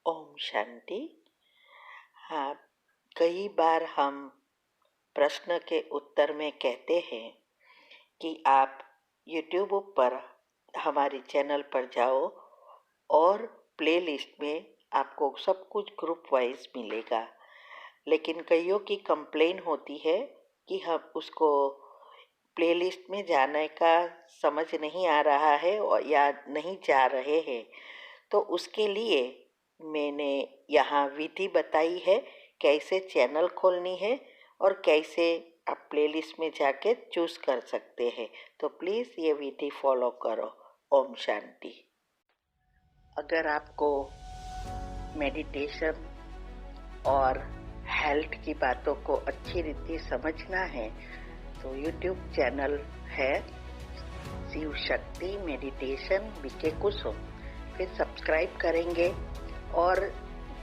ओम शांति। हाँ, कई बार हम प्रश्न के उत्तर में कहते हैं कि आप YouTube पर हमारे चैनल पर जाओ और प्लेलिस्ट में आपको सब कुछ ग्रुप वाइज मिलेगा। लेकिन कईयों की कंप्लेन होती है कि हम उसको प्लेलिस्ट में जाने का समझ नहीं आ रहा है और या नहीं जा रहे हैं। तो उसके लिए मैंने यहाँ विधि बताई है कैसे चैनल खोलनी है और कैसे आप प्लेलिस्ट में जाके चूज कर सकते हैं। तो प्लीज़ ये विधि फॉलो करो। ओम शांति। अगर आपको मेडिटेशन और हेल्थ की बातों को अच्छी रीति समझना है तो यूट्यूब चैनल है शिव शक्ति मेडिटेशन बीके कुसुम। फिर सब्सक्राइब करेंगे और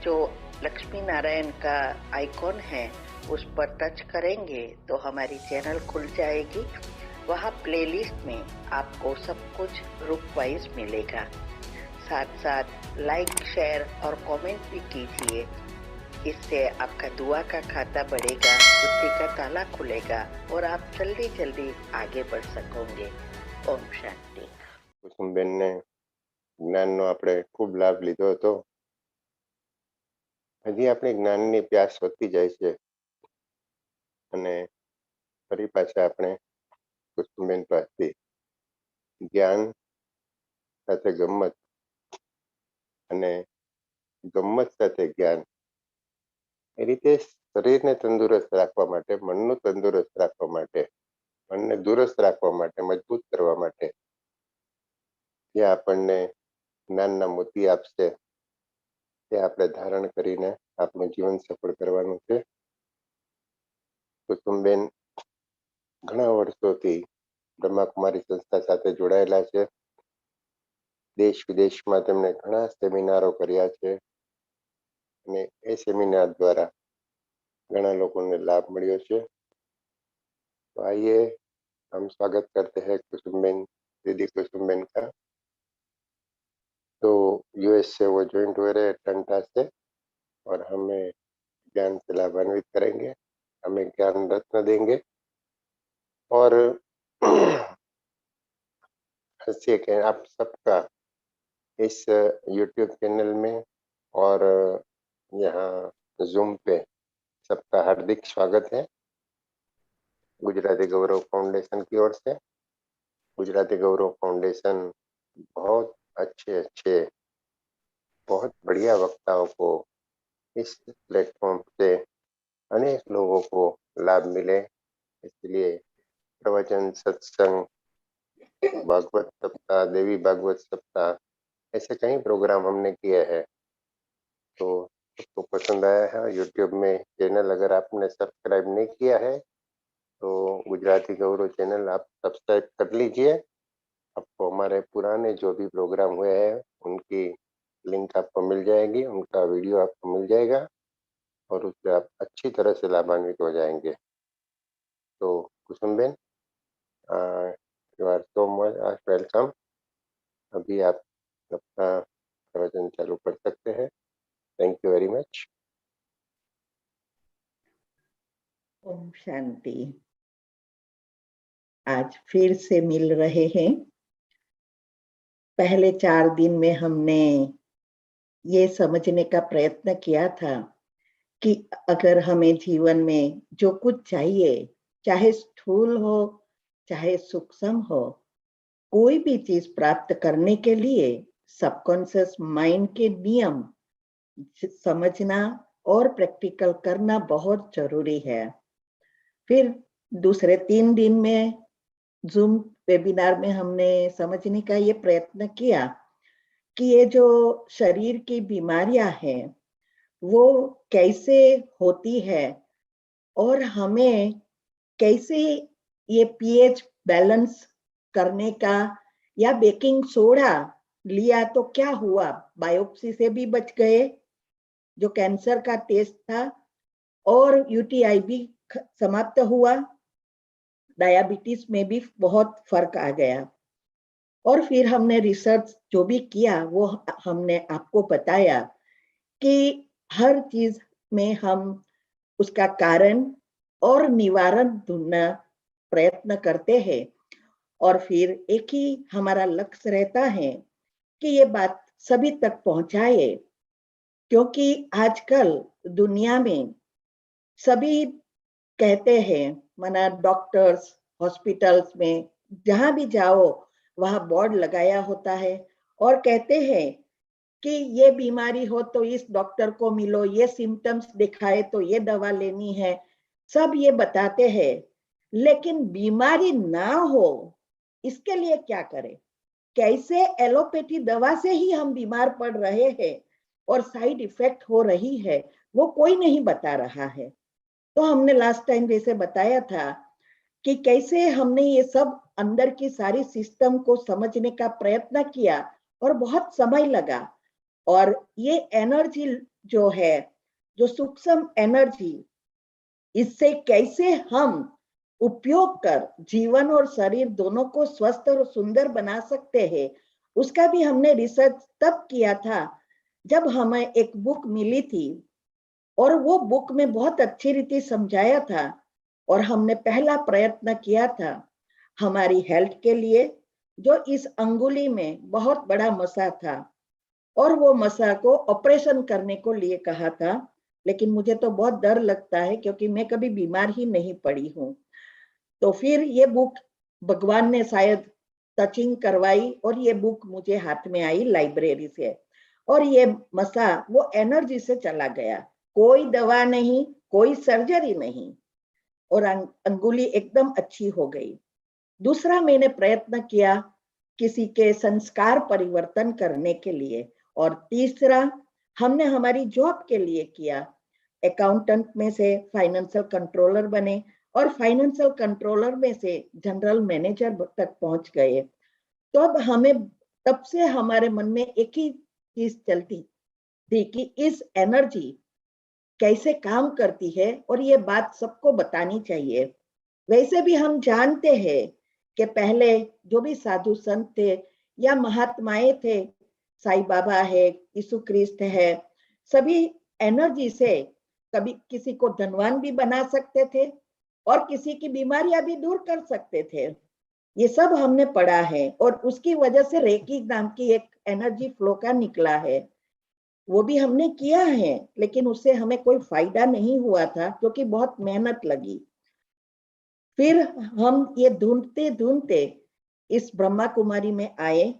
जो लक्ष्मी नारायण का आइकॉन है उस पर टच करेंगे तो हमारी चैनल खुल जाएगी। वहाँ प्लेलिस्ट में आपको सब कुछ ग्रुप वाइज मिलेगा। साथ साथ लाइक शेयर और कमेंट भी कीजिए। इससे आपका दुआ का खाता बढ़ेगा, बुद्धि का ताला खुलेगा और आप जल्दी जल्दी आगे बढ़ सकोगे। ओम शांति। કુસુમબેનને જ્ઞાનનો આપણે ખૂબ લાભ લીધો હતો. હજી આપણી જ્ઞાનની પ્યાસ વધતી જાય છે અને ફરી પાછા આપણે કુસુમબેન પાસેથી જ્ઞાન સાથે ગમ્મત અને ગમ્મત સાથે જ્ઞાન એ રીતે શરીરને તંદુરસ્ત રાખવા માટે, મનનું તંદુરસ્ત રાખવા માટે, મનને દુરસ્ત રાખવા માટે, મજબૂત કરવા માટે જે આપણને જ્ઞાનના મોતી આપશે તે આપણે ધારણ કરીને આપણું જીવન સફળ કરવાનું છે. કુસુમબેન ઘણા વર્ષોથી બ્રહ્માકુમારી સંસ્થા સાથે જોડાયેલા છે. દેશ વિદેશમાં તેમણે ઘણા સેમિનારો કર્યા છે અને એ સેમિનાર દ્વારા ઘણા લોકોને લાભ મળ્યો છે. तो आइए हम स्वागत करते हैं कुसुमबेन, दीदी कुसुमबेन का। तो यूएस से वो ज्वाइंट हुए रहे अटलांटा से और हमें ज्ञान से लाभान्वित करेंगे, हमें ज्ञान रत्न देंगे और हंसिए कि आप सबका इस यूट्यूब चैनल में और यहाँ जूम पे सबका हार्दिक स्वागत है गुजराती गौरव फाउंडेशन की ओर से। गुजराती गौरव फाउंडेशन बहुत अच्छे बहुत बढ़िया वक्ताओं को इस प्लेटफॉर्म से अनेक लोगों को लाभ मिले, इसलिए प्रवचन, सत्संग, भागवत सप्ताह, देवी भागवत सप्ताह, ऐसे कई प्रोग्राम हमने किए हैं। तो उसको पसंद आया है। यूट्यूब में चैनल अगर आपने सब्सक्राइब नहीं किया है तो गुजराती गौरव चैनल आप सब्सक्राइब कर लीजिए। आपको हमारे पुराने जो भी प्रोग्राम हुए हैं उनकी लिंक आपको मिल जाएगी, उनका वीडियो आपको मिल जाएगा और उससे आप अच्छी तरह से लाभान्वित हो जाएंगे। तो Kusumben, you are so much welcome. अभी आप अपना प्रवचन चालू कर सकते हैं। Thank you very much. ओम शांति। आज फिर से मिल रहे हैं। पहले 4 दिन में हमने ये समझने का प्रयत्न किया था कि अगर हमें जीवन में जो कुछ चाहिए, चाहे स्थूल हो चाहे सूक्ष्म हो, कोई भी चीज प्राप्त करने के लिए सबकॉन्शियस माइंड के नियम समझना और प्रैक्टिकल करना बहुत जरूरी है। फिर दूसरे 3 दिन में जूम वेबिनार में हमने समझने का ये प्रयत्न किया कि ये जो शरीर की बीमारियां हैं वो कैसे होती है और हमें कैसे ये पीएच बैलेंस करने का, या बेकिंग सोडा लिया तो क्या हुआ, बायोप्सी से भी बच गए जो कैंसर का टेस्ट था, और यूटीआई भी समाप्त हुआ, डायबिटीज में भी बहुत फर्क आ गया। और फिर हमने रिसर्च जो भी किया वो हमने आपको बताया कि हर चीज में हम उसका कारण और निवारण ढूंढना प्रयत्न करते हैं, और फिर एक ही हमारा लक्ष्य रहता है कि ये बात सभी तक पहुंचाए। क्योंकि आजकल दुनिया में सभी कहते हैं, माना डॉक्टर्स, हॉस्पिटल्स में जहां भी जाओ वहां बोर्ड लगाया होता है और कहते हैं कि ये बीमारी हो तो इस डॉक्टर को मिलो, ये सिम्टम्स दिखाए तो ये दवा लेनी है, सब ये बताते हैं। लेकिन बीमारी ना हो इसके लिए क्या करें? कैसे एलोपैथी दवा से ही हम बीमार पड़ रहे हैं और साइड इफेक्ट हो रही है, वो कोई नहीं बता रहा है। तो हमने लास्ट टाइम जैसे बताया था कि कैसे हमने ये सब अंदर की सारी सिस्टम को समझने का प्रयत्न किया और बहुत समय लगा। और ये एनर्जी जो है, जो सूक्ष्म एनर्जी, इससे कैसे हम उपयोग कर जीवन और शरीर दोनों को स्वस्थ और सुंदर बना सकते हैं, उसका भी हमने रिसर्च तब किया था जब हमें एक बुक मिली थी, और वो बुक में बहुत अच्छी रीति समझाया था। और हमने पहला प्रयत्न किया था हमारी हेल्थ के लिए, जो इस अंगुली में बहुत बड़ा मसा था और वो मसा को ऑपरेशन करने को लिए कहा था। लेकिन मुझे तो बहुत डर लगता है क्योंकि मैं कभी बीमार ही नहीं पड़ी हूँ। तो फिर ये बुक भगवान ने शायद टचिंग करवाई और ये बुक मुझे हाथ में आई लाइब्रेरी से, और ये मसा वो एनर्जी से चला गया। कोई दवा नहीं, कोई सर्जरी नहीं, और अंगुली एकदम अच्छी हो गई। दूसरा मैंने प्रयत्न किया किसी के संस्कार परिवर्तन करने के लिए, और तीसरा हमने हमारी जॉब के लिए किया। अकाउंटेंट में से फाइनेंशियल कंट्रोलर बने और फाइनेंशियल कंट्रोलर में से जनरल मैनेजर तक पहुंच गए। तो अब हमें, तब से हमारे मन में एक ही चीज चलती थी कि इस एनर्जी कैसे काम करती है और ये बात सबको बतानी चाहिए। वैसे भी हम जानते हैं कि पहले जो भी साधु संत थे या महात्माएं थे, साईं बाबा है, यीशु क्रिस्ट है, सभी एनर्जी से कभी किसी को धनवान भी बना सकते थे और किसी की बीमारियां भी दूर कर सकते थे। ये सब हमने पढ़ा है, और उसकी वजह से रेकी नाम की एक एनर्जी फ्लो का निकला है, वो भी हमने किया है। लेकिन उससे हमें कोई फायदा नहीं हुआ था क्योंकि बहुत मेहनत लगी। फिर हम ये ढूंढते ढूंढते इस ब्रह्मा कुमारी में आए,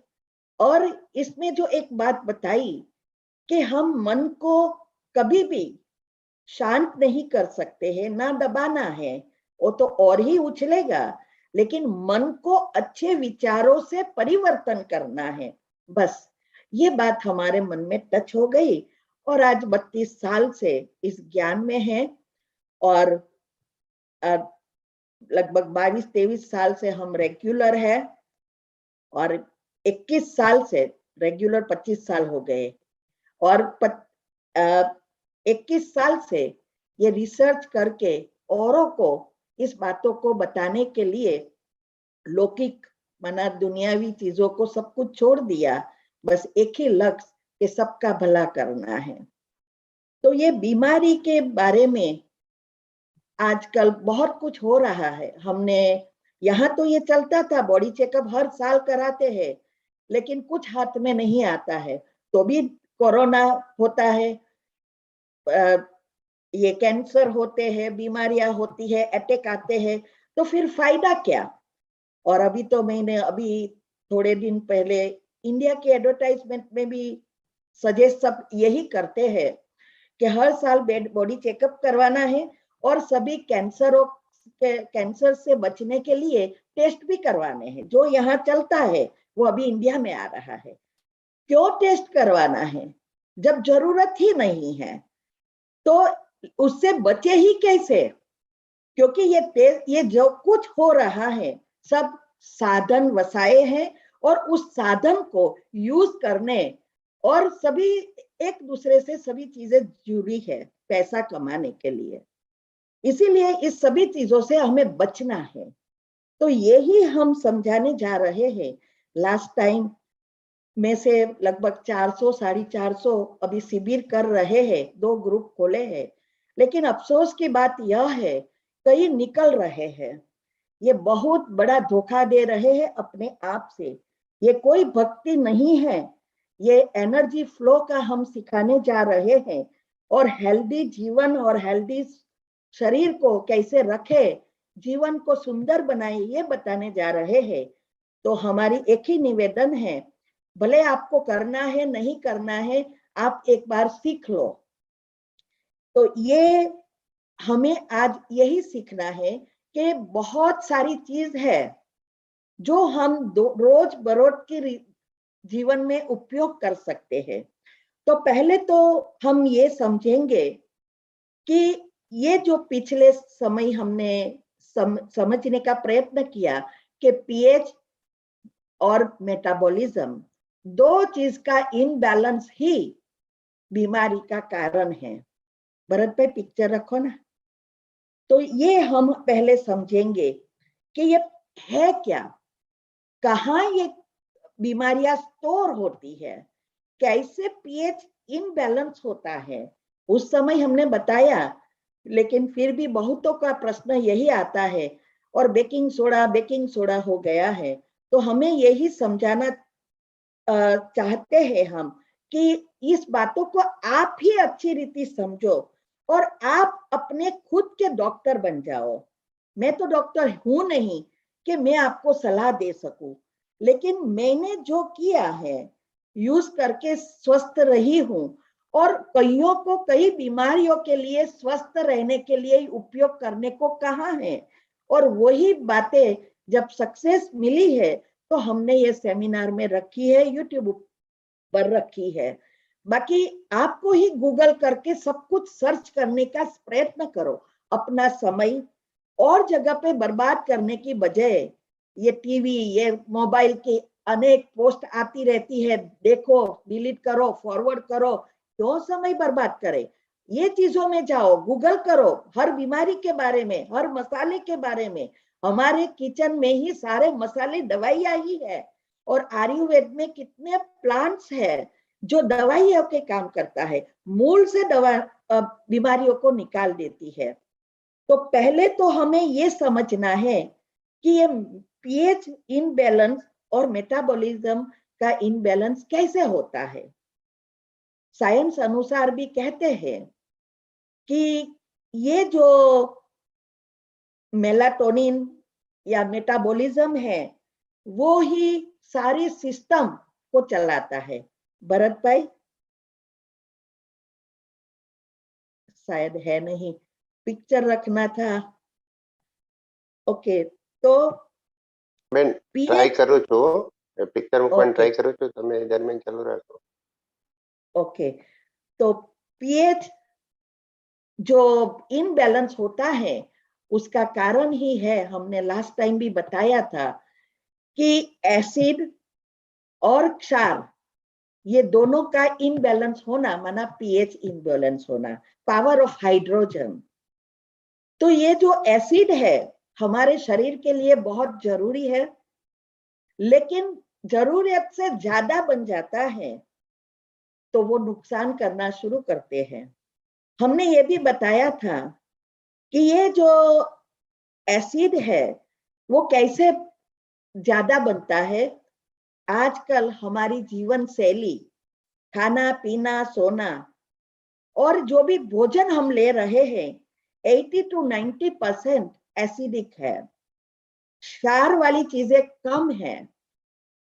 और इसमें जो एक बात बताई कि हम मन को कभी भी शांत नहीं कर सकते हैं, ना दबाना है, वो तो और ही उछलेगा। लेकिन मन को अच्छे विचारों से परिवर्तन करना है, बस। ये बात हमारे मन में टच हो गई, और आज 32 साल से इस ज्ञान में है, और लगभग 22-23 साल से हम रेगुलर है, और 21 साल से रेगुलर 25 साल हो गए, और 21 साल से ये रिसर्च करके औरों को इस बातों को बताने के लिए लौकिक मना दुनियावी चीजों को सब कुछ छोड़ दिया, बस एक ही लक्ष्य कि सबका भला करना है। तो ये बीमारी के बारे में आजकल बहुत कुछ हो रहा है। हमने यहाँ तो ये चलता था, बॉडी चेकअप हर साल कराते हैं, लेकिन कुछ हाथ में नहीं आता है तो भी कोरोना होता है, ये कैंसर होते हैं, बीमारियां होती है, अटैक आते हैं, तो फिर फायदा क्या? और अभी तो मैंने अभी थोड़े दिन पहले इंडिया के एडवर्टाइजमेंट में भी सजेस्ट सब यही करते हैं कि हर साल बॉडी चेकअप करवाना है, और सभी कैंसर से बचने के लिए टेस्ट भी करवाने हैं। जो यहाँ चलता है वो अभी इंडिया में आ रहा है। क्यों टेस्ट करवाना है जब जरूरत ही नहीं है? तो उससे बचे ही कैसे? क्योंकि ये जो कुछ हो रहा है सब साधन वसाए हैं, और उस साधन को यूज करने, और सभी एक दूसरे से सभी चीजें जुड़ी है पैसा कमाने के लिए। इसीलिए इस सभी चीजों से हमें बचना है। तो यही हम समझाने जा रहे हैं। लास्ट टाइम में से लगभग 400 450 अभी शिविर कर रहे हैं, 2 ग्रुप खोले हैं। लेकिन अफसोस की बात यह है, कई निकल रहे हैं। ये बहुत बड़ा धोखा दे रहे हैं अपने आप से। ये कोई भक्ति नहीं है, ये एनर्जी फ्लो का हम सिखाने जा रहे हैं। और हेल्दी जीवन और हेल्दी शरीर को कैसे रखे, जीवन को सुंदर बनाए, ये बताने जा रहे हैं। तो हमारी एक ही निवेदन है, भले आपको करना है नहीं करना है, आप एक बार सीख लो। तो ये हमें आज यही सीखना है कि बहुत सारी चीज है जो हम रोज बरोज के जीवन में उपयोग कर सकते हैं। तो पहले तो हम ये समझेंगे कि ये जो पिछले समय हमने समझने का प्रयत्न किया कि पीएच और मेटाबॉलिज्म, दो चीज का इनबैलेंस ही बीमारी का कारण है। भरत भाई पिक्चर रखो ना। तो ये हम पहले समझेंगे कि ये है क्या, कहाँ ये बीमारियां स्टोर होती है, कैसे पीएच इनबैलेंस होता है। उस समय हमने बताया, लेकिन फिर भी बहुतों का प्रश्न यही आता है, और बेकिंग सोडा हो गया है। तो हमें यही समझाना चाहते हैं हम कि इस बातों को आप ही अच्छी रीति समझो और आप अपने खुद के डॉक्टर बन जाओ। मैं तो डॉक्टर हूं नहीं कि मैं आपको सलाह दे सकूं, लेकिन मैंने जो किया है, यूज करके स्वस्थ रही हूं, और कईयों को कई बीमारियों के लिए स्वस्थ रहने के लिए उपयोग करने को कहा है। और वही बातें जब सक्सेस मिली है तो हमने ये सेमिनार में रखी है, यूट्यूब पर रखी है। बाकी आपको ही गूगल करके सब कुछ सर्च करने का प्रयत्न करो। अपना समय और जगह पे बर्बाद करने की बजाय ये टीवी, ये मोबाइल की अनेक पोस्ट आती रहती है, देखो, डिलीट करो, फॉरवर्ड करो, क्यों समय बर्बाद करे। ये चीजों में जाओ, गूगल करो हर बीमारी के बारे में, हर मसाले के बारे में। हमारे किचन में ही सारे मसाले दवाइयां ही है, और आयुर्वेद में कितने प्लांट्स है जो दवाइयों के काम करता है, मूल से दवा बीमारियों को निकाल देती है। तो पहले तो हमें ये समझना है कि ये पीएच इनबैलेंस और मेटाबॉलिज्म का इनबैलेंस कैसे होता है। साइंस अनुसार भी कहते हैं कि ये जो मेलाटोनिन या मेटाबॉलिज्म है, वो ही सारे सिस्टम को चलाता है। भरत भाई शायद है नहीं, पिक्चर रखना था। ओके, तो બેન ટ્રાય કરું છું, પિક્ચર મૂકવાની ओके ટ્રાય કરું છું, તમે દરમિયાન ચાલુ રાખો। ओके, तो पीएच जो इनबैलेंस होता है उसका कारण ही है, हमने लास्ट टाइम भी बताया था, कि एसिड और क्षार, ये दोनों का इनबैलेंस होना माना पीएच इनबैलेंस होना, पावर ऑफ हाइड्रोजन। तो ये जो एसिड है हमारे शरीर के लिए बहुत जरूरी है, लेकिन जरूरत से ज्यादा बन जाता है तो वो नुकसान करना शुरू करते हैं। हमने ये भी बताया था कि ये जो एसिड है वो कैसे ज्यादा बनता है। आजकल हमारी जीवन शैली, खाना पीना सोना, और जो भी भोजन हम ले रहे हैं, 80 to 90% एसिडिक है, क्षार वाली चीजें कम है।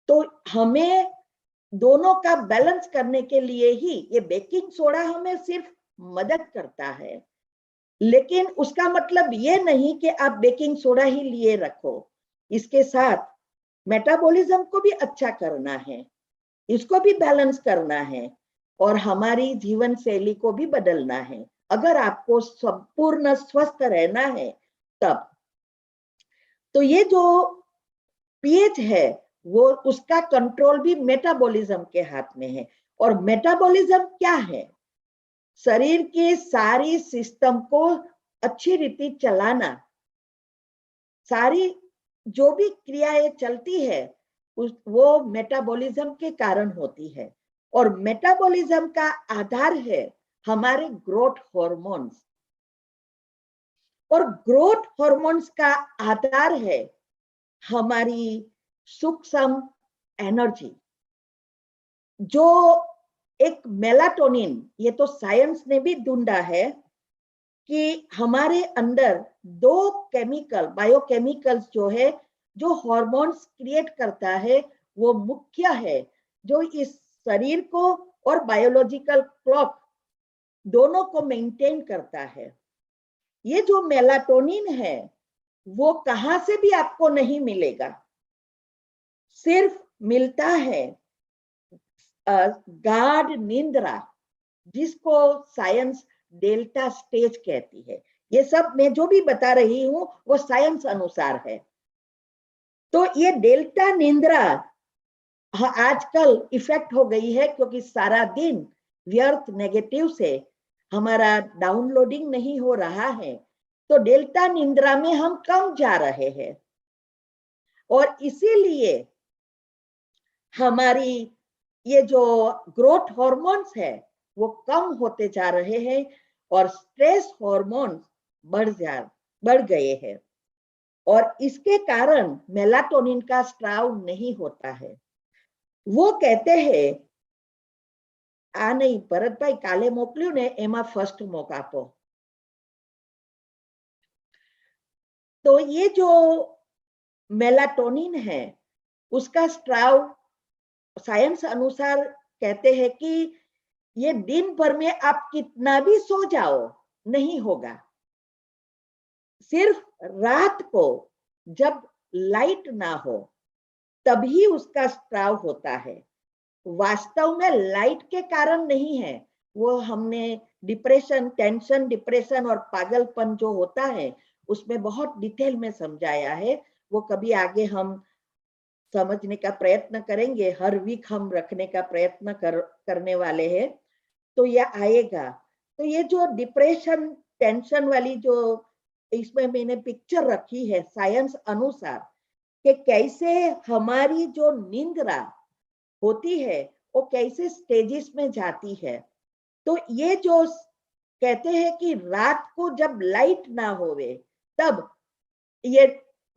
तो हमें दोनों का बैलेंस करने के लिए ही ये बेकिंग सोडा हमें सिर्फ मदद करता है, लेकिन उसका मतलब ये नहीं कि आप बेकिंग सोडा ही लिए रखो। इसके साथ मेटाबॉलिज्म को भी अच्छा करना है, इसको भी बैलेंस करना है, और हमारी जीवन शैली को भी बदलना है अगर आपको संपूर्ण स्वस्थ रहना है तब। तो ये जो पीएच है वो उसका कंट्रोल भी मेटाबॉलिज्म के हाथ में है। और मेटाबॉलिज्म क्या है? शरीर के सारी सिस्टम को अच्छी रीति चलाना, सारी जो भी क्रियाएं चलती है वो मेटाबॉलिज्म के कारण होती है। और मेटाबॉलिज्म का आधार है हमारे ग्रोथ हार्मोन्स, और ग्रोथ हार्मोन्स का आधार है हमारी सूक्ष्म एनर्जी, जो एक मेलाटोनिन, ये तो साइंस ने भी ढूंढा है कि हमारे अंदर दो केमिकल, बायोकेमिकल्स जो है, जो हार्मोन्स क्रिएट करता है, वो मुख्य है जो इस शरीर को और बायोलॉजिकल क्लॉक दोनों को मेंटेन करता है। ये जो मेलाटोनिन है वो कहां से भी आपको नहीं मिलेगा, सिर्फ मिलता है गाढ़ निंद्रा, जिसको साइंस डेल्टा स्टेज कहती है। ये सब मैं जो भी बता रही हूं वो साइंस अनुसार है। तो ये डेल्टा निंद्रा आजकल इफेक्ट हो गई है, क्योंकि सारा दिन व्यर्थ नेगेटिव से हमारा डाउनलोडिंग नहीं हो रहा है, तो डेल्टा निंद्रा में हम कम जा रहे हैं, और इसीलिए हमारी ये जो ग्रोथ हार्मोन्स है वो कम होते जा रहे हैं, और स्ट्रेस हार्मोन्स बढ़ गए हैं, और इसके कारण मेलाटोनिन का स्त्राव नहीं होता है। वो कहते हैं, आ नहीं ભરતભાઈ, કાલે મોકલ્યું ને એમાં ફર્સ્ટ મોક આપો। तो ये जो मेलाटोनिन है उसका स्त्राव साइंस अनुसार कहते हैं कि ये दिन भर में आप कितना भी सो जाओ नहीं होगा, सिर्फ रात को जब लाइट ना हो तभी उसका स्त्राव होता है। वास्तव में लाइट के कारण नहीं है, वो हमने डिप्रेशन, टेंशन, डिप्रेशन और पागलपन जो होता है उसमें बहुत डिटेल में समझाया है। वो कभी आगे हम समझने का प्रयत्न करेंगे, हर वीक हम रखने का प्रयत्न करने वाले हैं, तो ये आएगा। तो ये जो डिप्रेशन, टेंशन वाली जो इसमें मैंने पिक्चर रखी है साइंस अनुसार, कि कैसे हमारी जो निंद्रा होती है वो कैसे स्टेजेस में जाती है। तो ये जो कहते हैं कि रात को जब लाइट ना होवे तब ये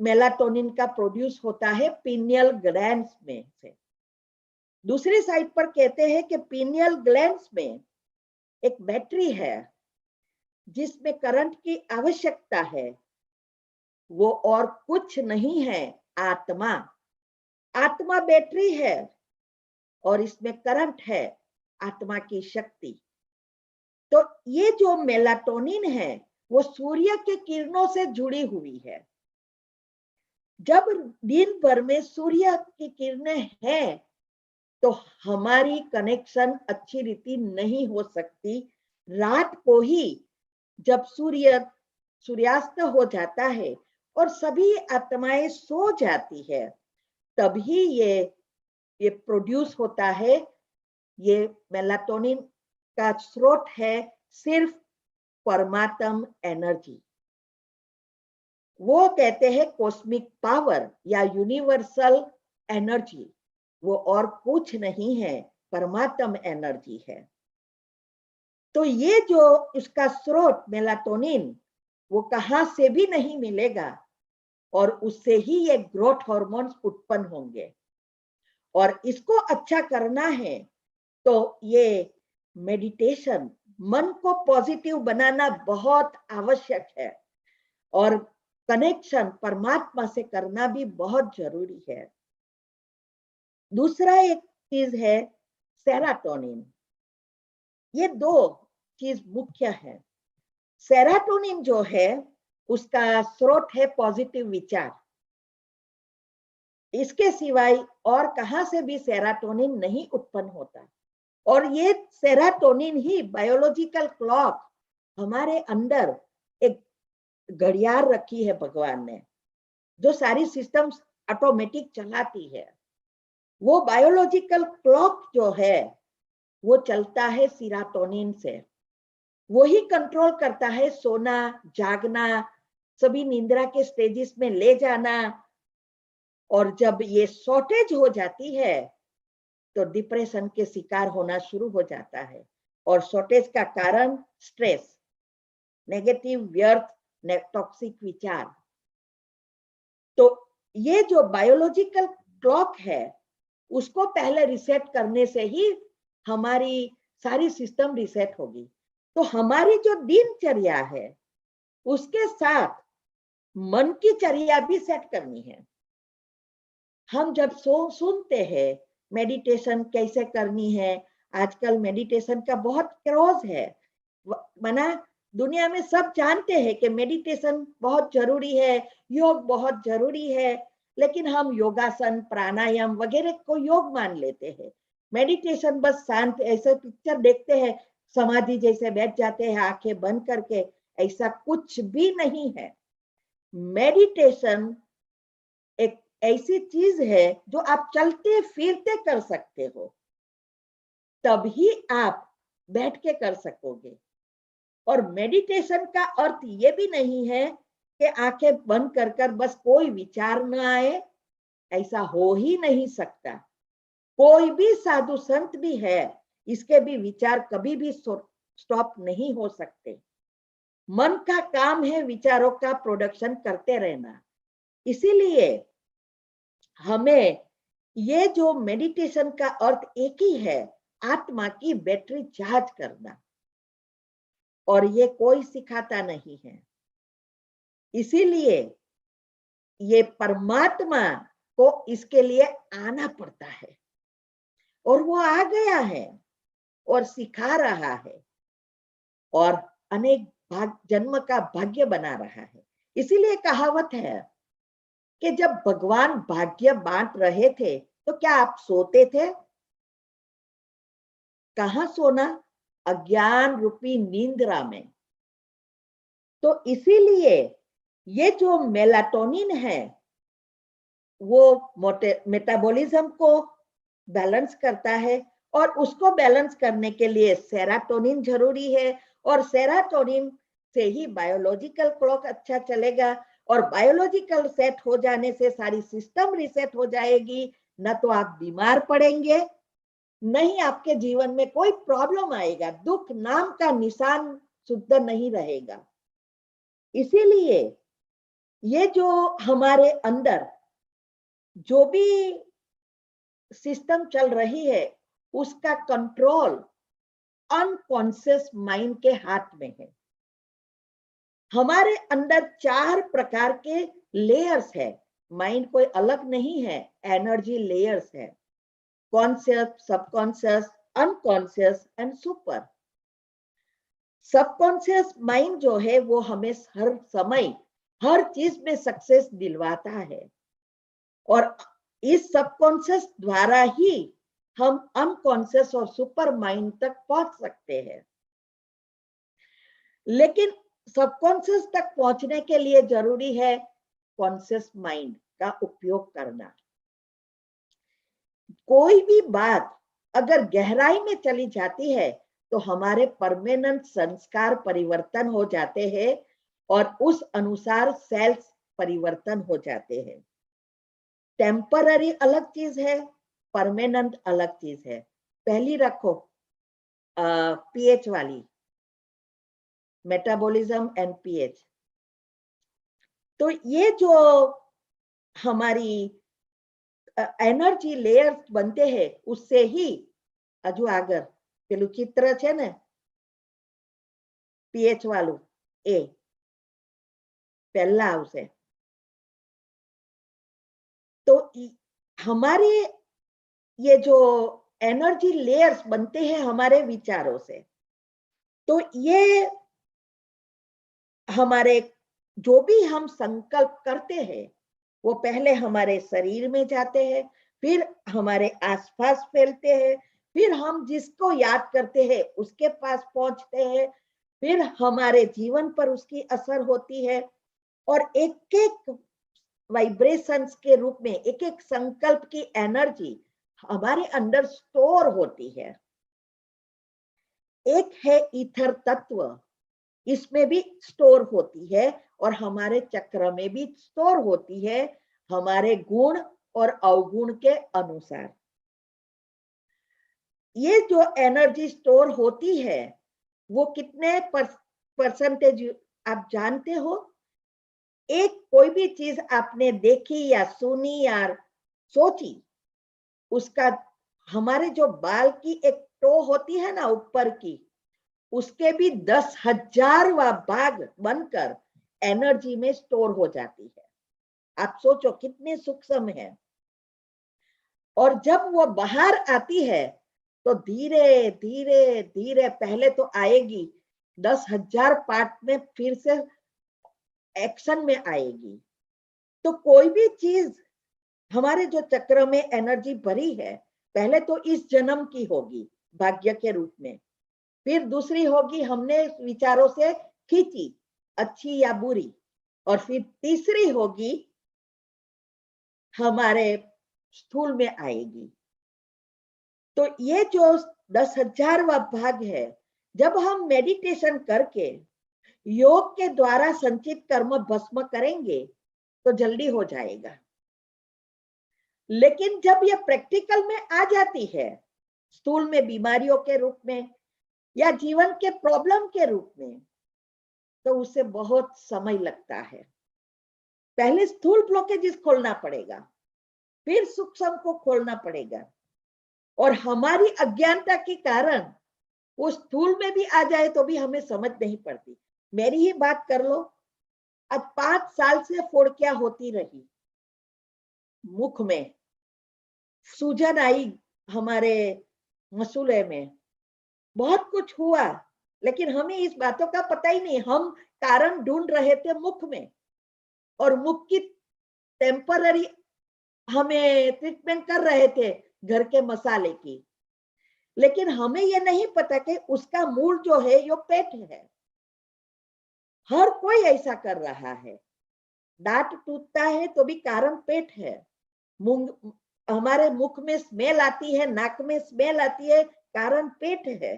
मेलाटोनिन का प्रोड्यूस होता है पीनियल ग्लैंड्स में से। दूसरी साइड पर कहते हैं कि पीनियल ग्लैंड्स में एक बैटरी है जिसमें करंट की आवश्यकता है, वो और कुछ नहीं है, आत्मा। आत्मा बैटरी है और इसमें करंट है, आत्मा की शक्ति। तो ये जो मेलाटोनिन है वो सूर्य के किरणों से जुड़ी हुई है। जब दिन भर में सूर्य की किरणें हैं तो हमारी कनेक्शन अच्छी रीति नहीं हो सकती। रात को ही जब सूर्यास्त हो जाता है और सभी आत्माएं सो जाती है, तभी ये प्रोड्यूस होता है। ये मेलाटोनिन का स्रोत है सिर्फ परमात्म एनर्जी। वो कहते हैं कॉस्मिक पावर या यूनिवर्सल एनर्जी, वो और कुछ नहीं है, परमात्म एनर्जी है। तो ये जो इसका स्रोत मेलाटोनिन, वो कहां से भी नहीं मिलेगा, और उससे ही ये ग्रोथ हार्मोन्स उत्पन्न होंगे। और इसको अच्छा करना है तो ये मेडिटेशन, मन को पॉजिटिव बनाना बहुत आवश्यक है, और कनेक्शन परमात्मा से करना भी बहुत जरूरी है। दूसरा एक चीज है सेरोटोनिन। ये दो चीज मुख्य है। सेरोटोनिन जो है उसका स्रोत है पॉजिटिव विचार। इसके सिवाय और कहां से भी सेरोटोनिन नहीं उत्पन्न होता, और ये सेरोटोनिन ही बायोलॉजिकल क्लॉक, हमारे अंदर एक घड़ियाल रखी है भगवान ने जो सारी सिस्टम्स ऑटोमेटिक चलाती है। वो बायोलॉजिकल क्लॉक जो है वो चलता है सेरोटोनिन से। वही कंट्रोल करता है सोना, जागना, सभी निंद्रा के स्टेजेस में ले जाना, और जब ये शॉर्टेज हो जाती है तो डिप्रेशन के शिकार होना शुरू हो जाता है। और शॉर्टेज का कारण स्ट्रेस, नेगेटिव व्यर्थ, टॉक्सिक विचार। तो ये जो बायोलॉजिकल क्लॉक है उसको पहले रिसेट करने से ही हमारी सारी सिस्टम रिसेट होगी। तो हमारी जो दिनचर्या है उसके साथ मन की चर्या भी सेट करनी है। हम जब सुनते हैं मेडिटेशन कैसे करनी है, आजकल मेडिटेशन का बहुत क्रेज है, माना दुनिया में सब जानते हैं कि मेडिटेशन बहुत जरूरी है, योग बहुत जरूरी है, लेकिन हम योगासन, प्राणायाम वगैरह को योग मान लेते हैं। मेडिटेशन बस शांत ऐसे पिक्चर देखते हैं, समाधि जैसे बैठ जाते हैं आंखें बंद करके, ऐसा कुछ भी नहीं है। मेडिटेशन एक ऐसी चीज है जो आप चलते फिरते कर सकते हो, तभी आप बैठ के कर सकोगे। और मेडिटेशन का अर्थ ये भी नहीं है कि आंखें बंद कर कर बस कोई विचार ना आए, ऐसा हो ही नहीं सकता। कोई भी साधु संत भी है, इसके भी विचार कभी भी स्टॉप नहीं हो सकते। मन का काम है विचारों का प्रोडक्शन करते रहना। इसीलिए हमें ये जो मेडिटेशन का अर्थ एक ही है, आत्मा की बैटरी चार्ज करना, और ये कोई सिखाता नहीं है। इसीलिए ये परमात्मा को इसके लिए आना पड़ता है, और वो आ गया है और सिखा रहा है और अनेक जन्म का भाग्य बना रहा है। इसीलिए कहावत है कि जब भगवान भाग्य बांट रहे थे तो क्या आप सोते थे? कहां सोना? अज्ञान रूपी नींद्रा में। तो इसीलिए ये जो मेलाटोनिन है वो मेटाबॉलिज्म को बैलेंस करता है, और उसको बैलेंस करने के लिए सेरोटोनिन जरूरी है, और सेरोटोनिन से ही बायोलॉजिकल क्लॉक अच्छा चलेगा, और बायोलॉजिकल सेट हो जाने से सारी सिस्टम रिसेट हो जाएगी। न तो आप बीमार पड़ेंगे, नहीं आपके जीवन में कोई प्रॉब्लम आएगा, दुख नाम का निशान शुद्ध नहीं रहेगा। इसीलिए ये जो हमारे अंदर जो भी सिस्टम चल रही है उसका कंट्रोल अनकॉन्शियस माइंड के हाथ में है। हमारे अंदर 4 प्रकार के लेयर्स है, माइंड कोई अलग नहीं है, एनर्जी लेयर्स है, conscious, subconscious, unconscious and super. Subconscious mind जो है वो हमें हर समय हर चीज में सक्सेस दिलवाता है, और इस सबकॉन्शियस द्वारा ही हम अनकॉन्शियस और सुपर माइंड तक पहुंच सकते हैं। लेकिन सबकॉन्शियस तक पहुंचने के लिए जरूरी है कॉन्शियस माइंड का उपयोग करना। कोई भी बात अगर गहराई में चली जाती है तो हमारे परमानेंट संस्कार परिवर्तन हो जाते हैं, और उस अनुसार सेल्स परिवर्तन हो जाते हैं। टेम्पररी अलग चीज है, परमानेंट अलग चीज है। पहली रखो पीएच वाली, मेटाबॉलिज्म एंड पीएच। तो ये जो हमारी एनर्जी लेयर्स बनते हैं उससे ही हजू आगर पेलू चित्र है ने पीएच वालू ए पहला आवशे। तो हमारे ये जो एनर्जी लेयर्स बनते हैं हमारे विचारों से, तो ये हमारे जो भी हम संकल्प करते हैं वो पहले हमारे शरीर में जाते हैं, फिर हमारे आसपास फैलते हैं, फिर हम जिसको याद करते हैं उसके पास पहुंचते हैं, फिर हमारे जीवन पर उसकी असर होती है, और एक एक वाइब्रेशंस के रूप में एक एक संकल्प की एनर्जी हमारे अंदर स्टोर होती है। एक है ईथर तत्व, इसमें भी स्टोर होती है, और हमारे चक्र में भी स्टोर होती है हमारे गुण और अवगुण के अनुसार। ये जो एनर्जी स्टोर होती है वो कितने परसेंटेज आप जानते हो? एक कोई भी चीज आपने देखी या सुनी या सोची, उसका हमारे जो बाल की एक टो होती है ना ऊपर की, उसके भी 10,000वां भाग बनकर एनर्जी में स्टोर हो जाती है। आप सोचो कितने सूक्ष्म है। और जब वो बाहर आती है तो धीरे धीरे धीरे पहले तो आएगी 10,000 पार्ट में, फिर से एक्शन में आएगी। तो कोई भी चीज हमारे जो चक्र में एनर्जी भरी है, पहले तो इस जन्म की होगी भाग्य के रूप में, फिर दूसरी होगी हमने विचारों से खींची अच्छी या बुरी, और फिर तीसरी होगी हमारे स्थूल में आएगी। तो ये जो 10,000वां भाग है, जब हम मेडिटेशन करके योग के द्वारा संचित कर्म भस्म करेंगे तो जल्दी हो जाएगा। लेकिन जब ये प्रैक्टिकल में आ जाती है, स्थूल में बीमारियों के रूप में या जीवन के प्रॉब्लम के रूप में, तो उसे बहुत समय लगता है। पहले स्थूल ब्लॉकेजेस खोलना पड़ेगा, फिर सूक्ष्म को खोलना पड़ेगा, और हमारी अज्ञानता के कारण वो स्थूल में भी आ जाए तो भी हमें समझ नहीं पड़ती। मेरी ही बात कर लो, अब 5 साल से फोड़कियां होती रही, मुख में सूजन आई, हमारे मसूले में बहुत कुछ हुआ, लेकिन हमें इस बातों का पता ही नहीं। हम कारण ढूंढ रहे थे मुख में, और मुख की टेम्पररी हमें ट्रीटमेंट कर रहे थे घर के मसाले की, लेकिन हमें यह नहीं पता कि उसका मूल जो है यो पेट है। हर कोई ऐसा कर रहा है। दांत टूटता है तो भी कारण पेट है। हमारे मुख में स्मेल आती है, नाक में स्मेल आती है, कारण पेट है।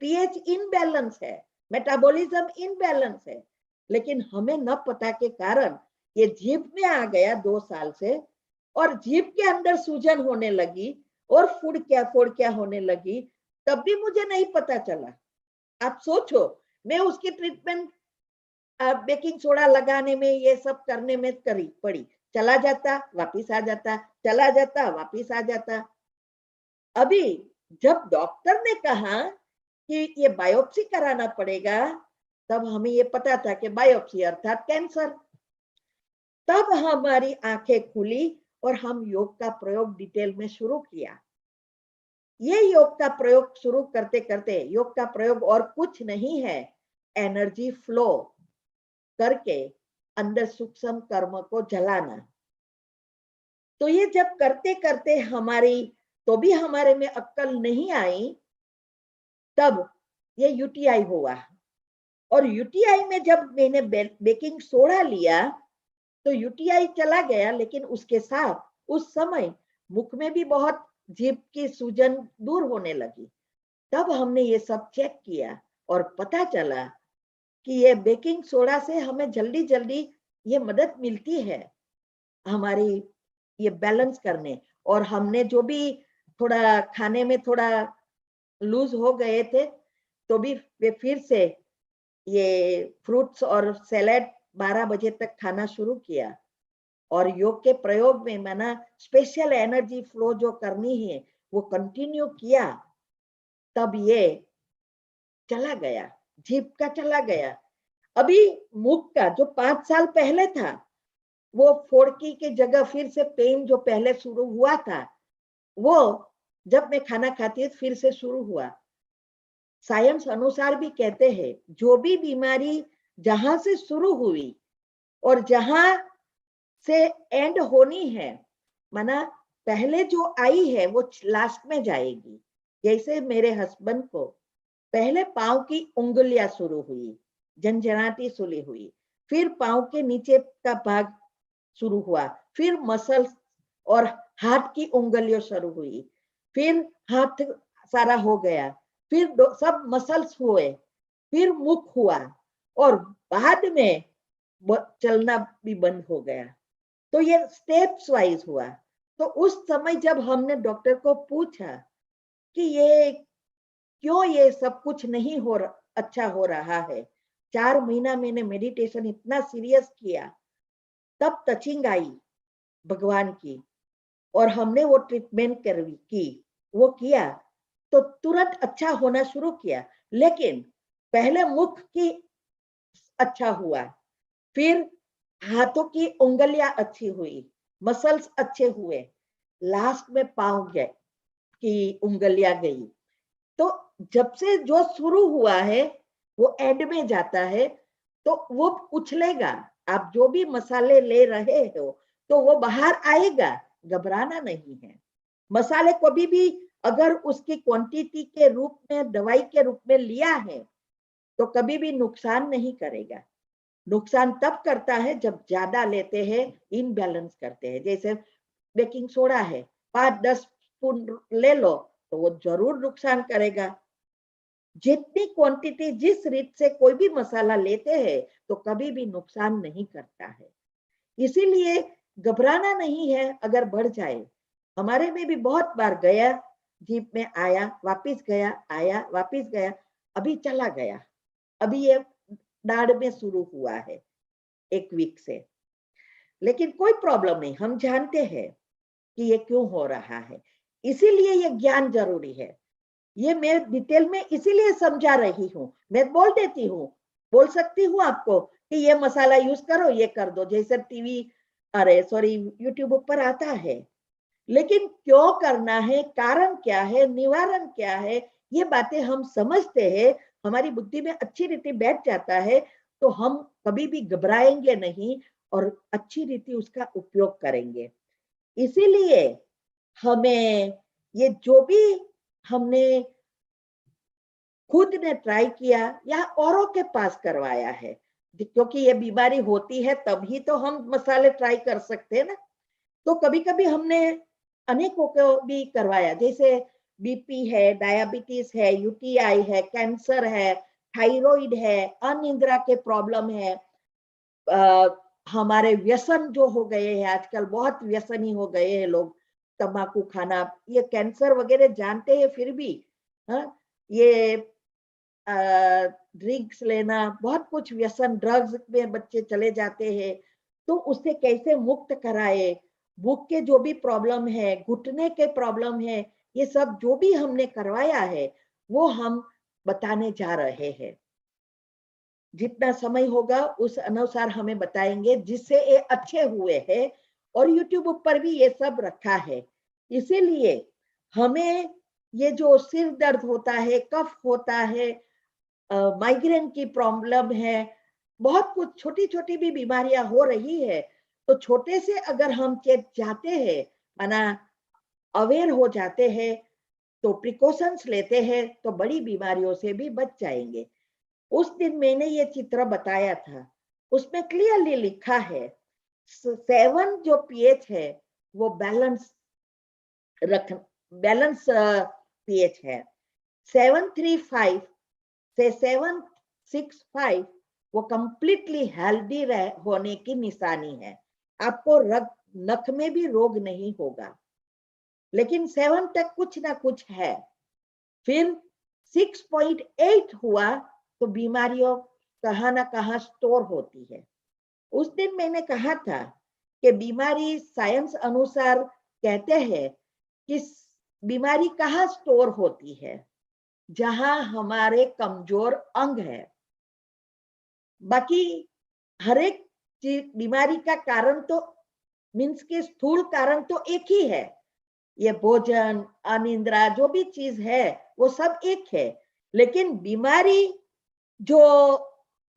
पीएच इनबैलेंस है, मेटाबॉलिज्म इनबैलेंस है, लेकिन हमें न पता के कारण ये जीभ में आ गया 2 साल से, और जीभ के अंदर सूजन होने लगी और फोड़कियां होने लगी, तब भी मुझे नहीं पता चला। आप सोचो, मैं उसकी ट्रीटमेंट बेकिंग सोडा लगाने में, ये सब करने में करी पड़ी, चला जाता वापिस आ जाता, चला जाता वापिस आ जाता। अभी जब डॉक्टर ने कहा कि ये बायोप्सी कराना पड़ेगा, तब हमें ये पता था कि बायोप्सी अर्थात कैंसर। तब हमारी आंखें खुली और हम योग का प्रयोग डिटेल में शुरू किया। ये योग का प्रयोग शुरू करते करते, योग का प्रयोग और कुछ नहीं है, एनर्जी फ्लो करके अंदर सूक्ष्म कर्म को जलाना। तो ये जब करते करते हमारी, तो भी हमारे में अक्ल नहीं आई, तब ये यूटीआई हुआ। और यूटीआई में जब मैंने बेकिंग सोडा लिया तो यूटीआई चला गया, लेकिन उसके साथ उस समय मुख में भी बहुत जीभ की सूजन दूर होने लगी। तब हमने ये सब चेक किया और पता चला कि ये बेकिंग सोडा से हमें जल्दी जल्दी ये मदद मिलती है हमारी ये बैलेंस करने। और हमने जो भी थोड़ा खाने में थोड़ा लूज हो गए थे, तो भी वे फिर से ये फ्रूट्स और सैलेड 12 बजे तक खाना शुरू किया। और योग के प्रयोग में मैंने स्पेशल एनर्जी फ्लो जो करनी है वो कंटिन्यू किया, तब ये चला गया, जीभ का चला गया। अभी मुख का जो 5 साल पहले था, वो फोड़की की जगह फिर से पेन जो पहले शुरू हुआ था, वो जब मैं खाना खाती है फिर से शुरू हुआ। साइंस अनुसार भी कहते हैं, जो भी बीमारी जहां से शुरू हुई और जहां से एंड होनी है, माना पहले जो आई है वो लास्ट में जाएगी। जैसे मेरे हस्बैंड को पहले पांव की उंगलियां शुरू हुई, झंझनाटी शुरू हुई, फिर पांव के नीचे का भाग शुरू हुआ, फिर मसल्स और हाथ की उंगलियों शुरू हुई, फिर हाथ सारा हो गया, फिर सब मसल्स हुए, फिर मुख हुआ, और बाद में चलना भी बंद हो गया। तो ये स्टेप्स वाइज हुआ। तो उस समय जब हमने डॉक्टर को पूछा कि ये क्यों ये सब कुछ नहीं अच्छा हो रहा है, 4 महीना मैंने मेडिटेशन इतना सीरियस किया, तब टचिंग आई भगवान की और हमने वो ट्रीटमेंट की, वो किया तो तुरंत अच्छा होना शुरू किया। लेकिन पहले मुख की अच्छा हुआ, फिर हाथों की उंगलियां अच्छी हुई, मसल्स अच्छे हुए, लास्ट में पांव गए की उंगलियां गई। तो जब से जो शुरू हुआ है वो एंड में जाता है, तो वो उछलेगा। आप जो भी मसाले ले रहे हो तो वो बाहर आएगा, घबराना नहीं है। मसाले कभी भी अगर उसकी क्वांटिटी के रूप में, दवाई के रूप में लिया है तो कभी भी नुकसान नहीं करेगा। नुकसान तब करता है जब ज्यादा लेते हैं, इनबैलेंस करते हैं। जैसे बेकिंग सोडा है, 5-10 स्पून ले लो तो वो जरूर नुकसान करेगा। जितनी क्वांटिटी, जिस रीत से कोई भी मसाला लेते हैं तो कभी भी नुकसान नहीं करता है। इसीलिए घबराना नहीं है अगर बढ़ जाए। हमारे में भी बहुत बार गया, जीप में आया वापिस गया, आया वापिस गया, अभी चला गया। अभी ये दाढ़ में शुरू हुआ है 1 वीक से, लेकिन कोई प्रॉब्लम नहीं। हम जानते हैं कि ये क्यों हो रहा है, इसीलिए ये ज्ञान जरूरी है। ये मैं डिटेल में इसीलिए समझा रही हूँ। मैं बोल देती हूँ, बोल सकती हूँ आपको कि ये मसाला यूज करो, ये कर दो, जैसे टीवी, अरे सॉरी, यूट्यूब ऊपर आता है। लेकिन क्यों करना है, कारण क्या है, निवारण क्या है, ये बातें हम समझते हैं, हमारी बुद्धि में अच्छी रीति बैठ जाता है, तो हम कभी भी घबराएंगे नहीं और अच्छी रीति उसका उपयोग करेंगे। इसीलिए हमें ये जो भी हमने खुद ने ट्राई किया या औरों के पास करवाया है, क्योंकि ये बीमारी होती है तभी तो हम मसाले ट्राई कर सकते हैं ना। तो कभी कभी हमने अनेकों को भी करवाया, जैसे बीपी है, डायबिटीज है, यूटीआई है, कैंसर है, थायराइड है, अनिद्रा के प्रॉब्लम है, हमारे व्यसन जो हो गए हैं आजकल, बहुत व्यसनी हो गए हैं लोग, तंबाकू खाना, ये कैंसर वगैरह जानते हैं फिर भी, हाँ, ये ड्रिंक्स लेना, बहुत कुछ व्यसन, ड्रग्स में बच्चे चले जाते हैं। तो उससे कैसे मुक्त कराए, भूख के जो भी प्रॉब्लम है, घुटने के प्रॉब्लम है, ये सब जो भी हमने करवाया है वो हम बताने जा रहे हैं। जितना समय होगा उस अनुसार हमें बताएंगे, जिससे ये अच्छे हुए हैं। और यूट्यूब पर भी ये सब रखा है। इसीलिए हमें ये जो सिर दर्द होता है, कफ होता है, माइग्रेन की प्रॉब्लम है, बहुत कुछ छोटी छोटी भी बीमारियां हो रही है, तो छोटे से अगर हम चेत जाते हैं, माना अवेयर हो जाते हैं, तो प्रिकॉशंस लेते हैं, तो बड़ी बीमारियों से भी बच जाएंगे। उस दिन मैंने ये चित्र बताया था, उसमें क्लियरली लिखा है 7 जो पीएच है वो रख बैलेंस पीएच है। 735 से 765 वो कंप्लीटली हेल्दी होने की निशानी है। आपको नख में भी रोग नहीं होगा, लेकिन 7 तक कुछ ना कुछ है। फिर 6.8 हुआ तो बीमारियों कहाँ ना कहाँ स्टोर होती है। उस दिन मैंने कहा था कि बीमारी साइंस अनुसार कहते हैं कि बीमारी कहाँ स्टोर होती है, जहां हमारे कमजोर अंग है। बाकी हर एक चीज बीमारी का कारण तो मीन्स के स्थूल कारण तो एक ही है, ये भोजन, अनिद्रा, जो भी चीज है वो सब एक है। लेकिन बीमारी जो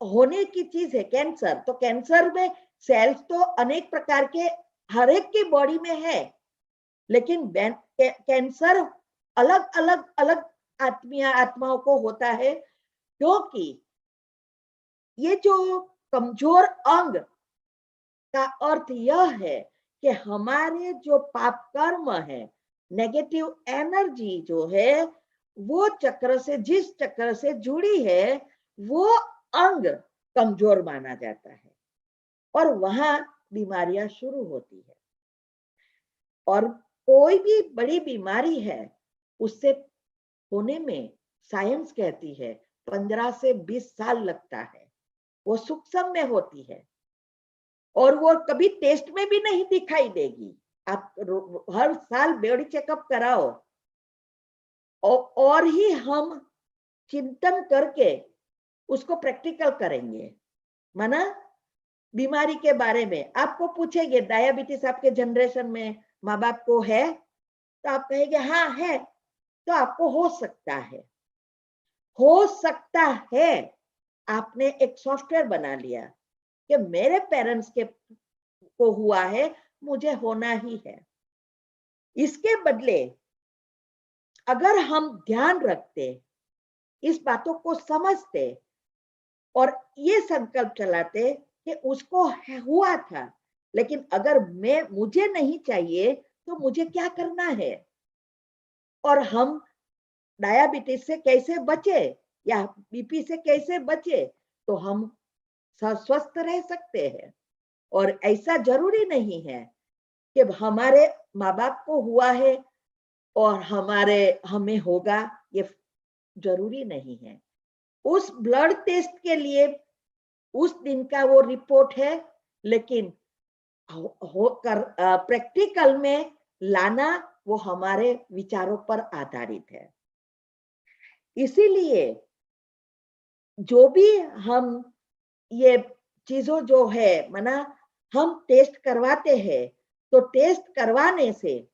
होने की चीज है कैंसर, तो कैंसर में सेल्स तो अनेक प्रकार के हर एक की बॉडी में है, लेकिन कैंसर अलग अलग अलग आत्माओं को होता है, क्योंकि ये जो कमजोर अंग का अर्थ यह है कि हमारे जो पाप कर्म है, नेगेटिव एनर्जी जो है, वो चक्र से, जिस चक्र से जुड़ी है, वो अंग कमजोर माना जाता है और वहां बीमारियां शुरू होती है। और कोई भी बड़ी बीमारी है उससे होने में साइंस कहती है 15 से 20 साल लगता है। वो सूक्ष्म में होती है और वो कभी टेस्ट में भी नहीं दिखाई देगी। आप हर साल बॉडी चेकअप कराओ और ही हम चिंतन करके उसको प्रैक्टिकल करेंगे। माना बीमारी के बारे में आपको पूछेंगे डायबिटीज आपके जनरेशन में माँ बाप को है, तो आप कहेंगे हाँ है, तो आपको हो सकता है। हो सकता है आपने एक सॉफ्टवेयर बना लिया कि मेरे पेरेंट्स के को हुआ है, मुझे होना ही है। इसके बदले अगर हम ध्यान रखते, इस बातों को समझते और ये संकल्प चलाते कि उसको हुआ था, लेकिन अगर मुझे नहीं चाहिए तो मुझे क्या करना है, और हम डायबिटीज से कैसे बचे या बीपी से कैसे बचे, तो हम स्वस्थ रह सकते हैं। और ऐसा जरूरी नहीं है कि हमारे माँ बाप को हुआ है और हमें होगा, ये जरूरी नहीं है। उस ब्लड टेस्ट के लिए उस दिन का वो रिपोर्ट है, लेकिन प्रैक्टिकल में लाना वो हमारे विचारों पर आधारित है। इसीलिए जो भी हम ये चीजों जो है माना हम टेस्ट करवाते हैं, तो टेस्ट करवाने से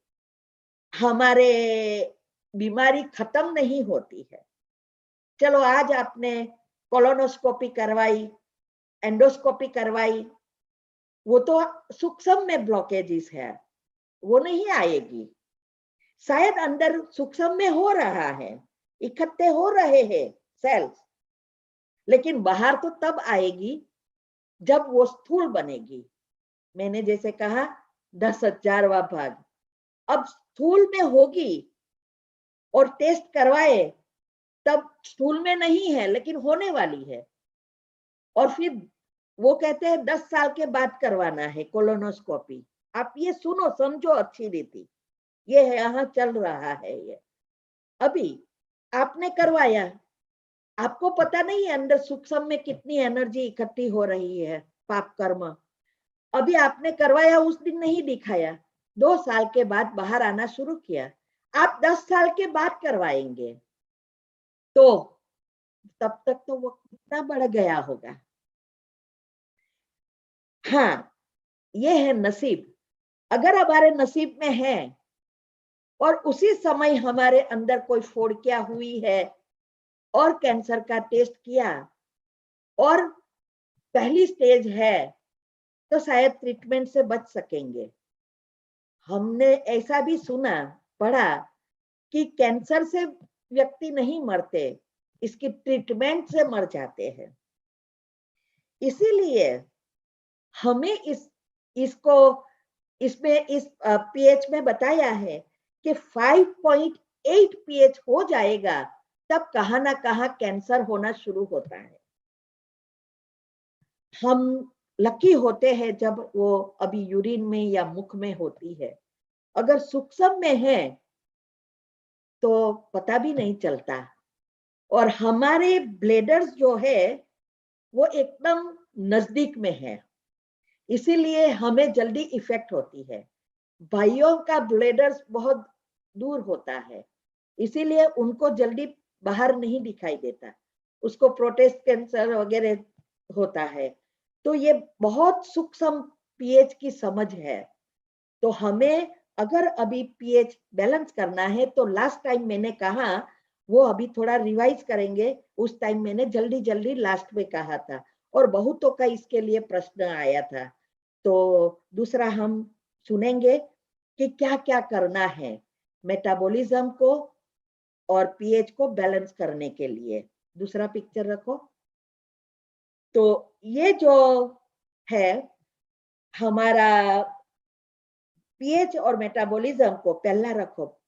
हमारे बीमारी खत्म नहीं होती है। चलो आज आपने कोलोनोस्कोपी करवाई, एंडोस्कोपी करवाई, वो तो सूक्ष्म में ब्लॉकेजेस है, वो नहीं आएगी। शायद अंदर सूक्ष्म में हो रहा है, इकट्ठे हो रहे हैं सेल्स, लेकिन बाहर तो तब आएगी जब वो स्थूल बनेगी। मैंने जैसे कहा 10,000वां भाग अब स्थूल में होगी और टेस्ट करवाए तब स्थूल में नहीं है लेकिन होने वाली है। और फिर वो कहते हैं 10 साल के बाद करवाना है कोलोनोस्कोपी। आप ये सुनो, समझो अच्छी रीति, ये है यहाँ चल रहा है। ये अभी आपने करवाया, आपको पता नहीं है अंदर सूक्ष्म में कितनी एनर्जी इकट्ठी हो रही है, पाप कर्म। अभी आपने करवाया, उस दिन नहीं दिखाया, 2 साल के बाद बाहर आना शुरू किया। आप 10 साल के बाद करवाएंगे तो तब तक तो वो कितना बढ़ गया होगा। हाँ, ये है नसीब। अगर हमारे नसीब में है और उसी समय हमारे अंदर कोई फोड़किया हुई है और कैंसर का टेस्ट किया और पहली स्टेज है, तो शायद ट्रीटमेंट से बच सकेंगे। हमने ऐसा भी सुना, पढ़ा कि कैंसर से व्यक्ति नहीं मरते, इसकी ट्रीटमेंट से मर जाते हैं। इसीलिए हमें इसको इसमें इस पीएच में बताया है कि 5.8 पीएच हो जाएगा तब कहां ना कहां कैंसर होना शुरू होता है। हम लकी होते हैं जब वो अभी यूरिन में या मुख में होती है। अगर सूक्ष्म में है तो पता भी नहीं चलता। और हमारे ब्लेडर्स जो है वो एकदम नजदीक में है, इसीलिए हमें जल्दी इफेक्ट होती है। भाइयों का ब्लेडर्स बहुत दूर होता है, इसीलिए उनको जल्दी बाहर नहीं दिखाई देता, उसको प्रोस्टेट कैंसर वगैरह होता है। तो ये बहुत सूक्ष्म पीएच की समझ है। तो हमें अगर अभी पीएच बैलेंस करना है तो लास्ट टाइम मैंने कहा, वो अभी थोड़ा रिवाइज करेंगे। उस टाइम मैंने जल्दी जल्दी लास्ट में कहा था और बहुतों का इसके लिए प्रश्न आया था। तो दूसरा हम सुनेंगे कि क्या क्या करना है मेटाबॉलिज्म को और पीएच को बैलेंस करने के लिए। दूसरा पिक्चर रखो। तो ये जो है हमारा पीएच और मेटाबॉलिज्म को पहला रखो।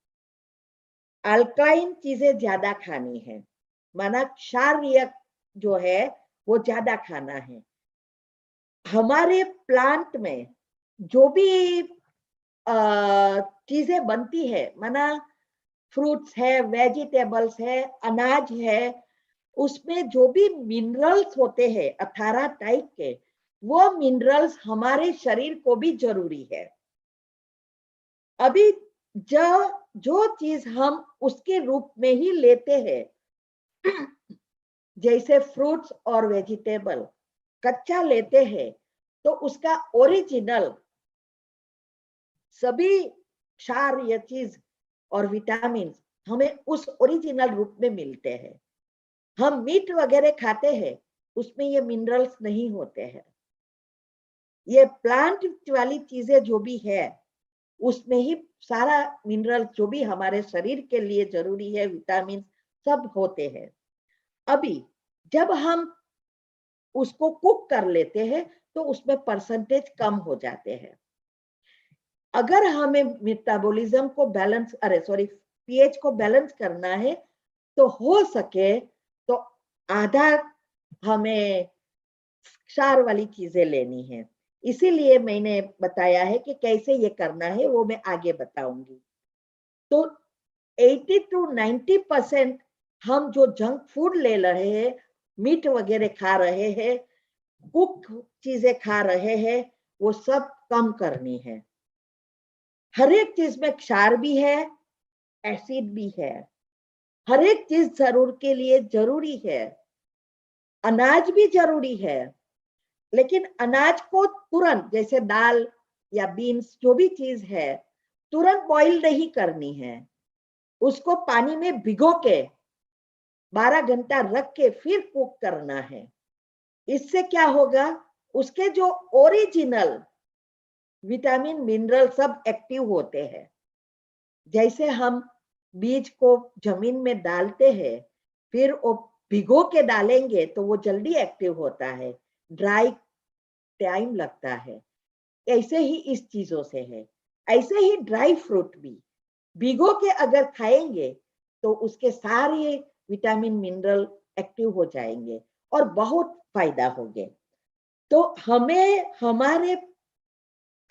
अल्कलाइन चीजें ज्यादा खानी है, माना क्षारीय जो है वो ज्यादा खाना है। हमारे प्लांट में जो भी चीजें बनती है, माना फ्रूट्स है, वेजिटेबल्स है, अनाज है, उसमें जो भी मिनरल्स होते हैं 18 टाइप के, वो मिनरल्स हमारे शरीर को भी जरूरी है। अभी जो जो चीज हम उसके रूप में ही लेते हैं, जैसे फ्रूट्स और वेजिटेबल कच्चा लेते हैं, तो उसका ओरिजिनल सभी क्षार या चीज और विटामिन हमें उस ओरिजिनल रूप में मिलते हैं। हम मीट वगैरह खाते हैं, उसमें ये मिनरल्स नहीं होते हैं। ये प्लांट वाली चीजें जो भी है, उसमें ही सारा मिनरल जो भी हमारे शरीर के लिए जरूरी है, विटामिन सब होते हैं। अभी जब हम उसको कुक कर लेते हैं, तो उसमें परसेंटेज कम हो जाते हैं। अगर हमें मेटाबॉलिज्म को बैलेंस, पीएच को बैलेंस करना है, तो हो सके तो आधा हमें क्षार वाली चीजें लेनी है। इसीलिए मैंने बताया है कि कैसे ये करना है, वो मैं आगे बताऊंगी। तो 80 to 90% हम जो जंक फूड ले रहे हैं, मीट वगैरह खा रहे हैं, कुक चीजें खा रहे हैं, वो सब कम करनी है। हर एक चीज में क्षार भी है, एसिड भी है। हर एक चीज जरूर के लिए जरूरी है। अनाज भी जरूरी है, लेकिन अनाज को तुरंत, जैसे दाल या बीन्स जो भी चीज है, तुरंत बॉईल नहीं करनी है। उसको पानी में भिगो के 12 घंटा रख के फिर कुक करना है। इससे क्या होगा, उसके जो ओरिजिनल विटामिन मिनरल सब एक्टिव होते हैं। जैसे हम बीज को जमीन में डालते हैं, फिर वो भिगो के डालेंगे तो वो जल्दी एक्टिव होता है, ड्राई टाइम लगता है। ऐसे ही इस चीजों से है। ऐसे ही ड्राई फ्रूट भी भिगो के अगर खाएंगे, तो उसके सारे विटामिन मिनरल एक्टिव हो जाएंगे और बहुत फायदा होगे। तो हमें हमारे